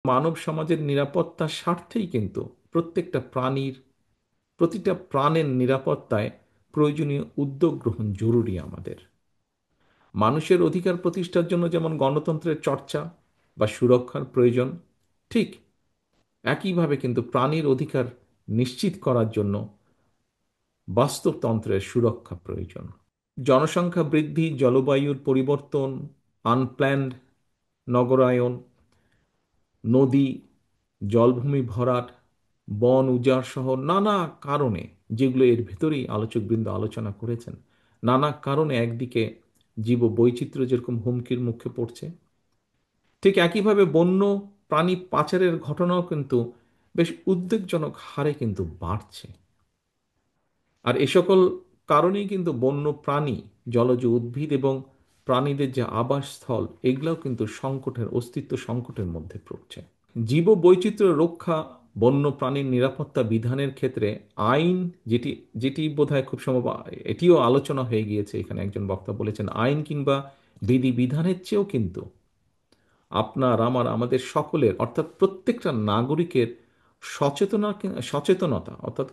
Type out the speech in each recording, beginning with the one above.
মানব সমাজের নিরাপত্তার স্বার্থেই কিন্তু প্রতিটা প্রাণের নিরাপত্তায় প্রয়োজনীয় উদ্যোগ গ্রহণ জরুরি আমাদের। মানুষের অধিকার প্রতিষ্ঠার জন্য যেমন গণতন্ত্রের চর্চা বা সুরক্ষার প্রয়োজন, ঠিক একইভাবে কিন্তু প্রাণীর অধিকার নিশ্চিত করার জন্য বাস্তুতন্ত্রের সুরক্ষা প্রয়োজন। জনসংখ্যা বৃদ্ধি, জলবায়ুর পরিবর্তন, আনপ্ল্যান্ড নগরায়ন, নদী জলভূমি ভরাট, বন উজাড় সহ নানা কারণে, যেগুলো এর ভেতরেই আলোচকবৃন্দ আলোচনা করেছেন, নানা কারণে একদিকে জীব বৈচিত্র্য যেরকম হুমকির মুখে পড়ছে, ঠিক একইভাবে বন্য প্রাণী পাচারের ঘটনাও কিন্তু বেশ উদ্বেগজনক হারে কিন্তু বাড়ছে। আর এ সকল কারণেই কিন্তু বন্য প্রাণী, জলজ উদ্ভিদ এবং প্রাণীদের যে আবাসস্থল, এগুলোও কিন্তু অস্তিত্ব সংকটের মধ্যে পড়ছে। জীব বৈচিত্র্য রক্ষা, বন্য প্রাণীর নিরাপত্তা বিধানের ক্ষেত্রে আইন, যেটি যেটি বোধহয় খুব সম্ভব এটিও আলোচনা হয়ে গিয়েছে, এখানে একজন বক্তা বলেছেন আইন কিংবা বিধানের চেয়েও কিন্তু আপনার আমার আমাদের সকলের অর্থাৎ প্রত্যেকটা নাগরিকের সচেতনতা অর্থাৎ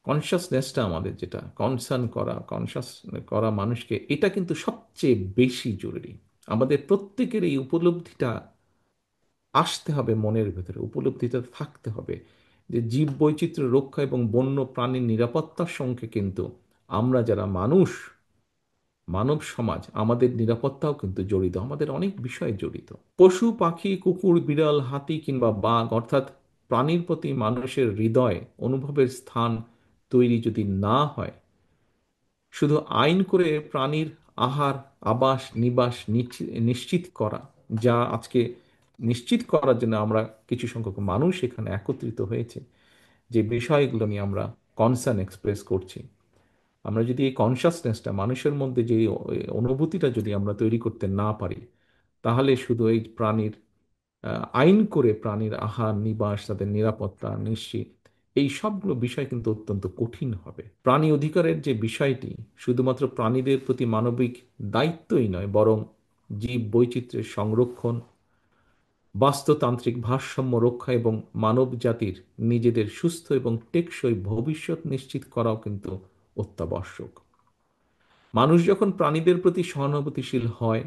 কনসাসনেসটা, আমাদের যেটা কনসার্ন করা, কনসাস করা মানুষকে, এটা কিন্তু সবচেয়ে বেশি জরুরি। আমাদের প্রত্যেকের এই উপলব্ধিটা আসতে হবে, মনের ভেতরে উপলব্ধিটা থাকতে হবে যে জীব বৈচিত্র্য রক্ষা এবং বন্য প্রাণীর নিরাপত্তার সঙ্গে কিন্তু আমরা যারা মানুষ, মানব সমাজ, আমাদের নিরাপত্তাও কিন্তু জড়িত, আমাদের অনেক বিষয় জড়িত। পশু পাখি, কুকুর বিড়াল, হাতি কিংবা বাঘ, অর্থাৎ প্রাণীর প্রতি মানুষের হৃদয় অনুভবের স্থান তৈরি যদি না হয়, শুধু আইন করে প্রাণীর আহার, আবাস, নিবাস নিশ্চিত করা, যা আজকে নিশ্চিত করার জন্য আমরা কিছু সংখ্যক মানুষ এখানে একত্রিত হয়েছে, যে বিষয়গুলো নিয়ে আমরা কনসার্ন এক্সপ্রেস করছি, আমরা যদি এই কনসাসনেসটা মানুষের মধ্যে, যে অনুভূতিটা যদি আমরা তৈরি করতে না পারি, তাহলে শুধু এই প্রাণীর আইন করে প্রাণীর আহার, নিবাস, তাদের নিরাপত্তা নিশ্চিত, এই সবগুলো বিষয় কিন্তু অত্যন্ত কঠিন হবে। প্রাণী অধিকারের যে বিষয়টি শুধুমাত্র প্রাণীদের প্রতি মানবিক দায়িত্বই নয়, বরং জীব বৈচিত্র্যের সংরক্ষণ, বাস্তুতান্ত্রিক ভারসাম্য রক্ষা এবং মানব জাতির নিজেদের সুস্থ এবং টেকসই ভবিষ্যৎ নিশ্চিত করাও কিন্তু অত্যাবশ্যক। মানুষ যখন প্রাণীদের প্রতি সহানুভূতিশীল হয়,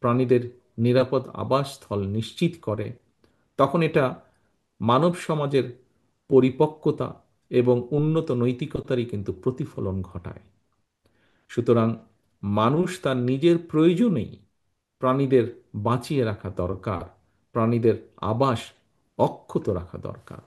প্রাণীদের নিরাপদ আবাসস্থল নিশ্চিত করে, তখন এটা মানব সমাজের পরিপক্কতা এবং উন্নত নৈতিকতারই কিন্তু প্রতিফলন ঘটায়। সুতরাং মানুষ তার নিজের প্রয়োজনেই প্রাণীদের বাঁচিয়ে রাখা দরকার, প্রাণীদের আবাস অক্ষত রাখা দরকার।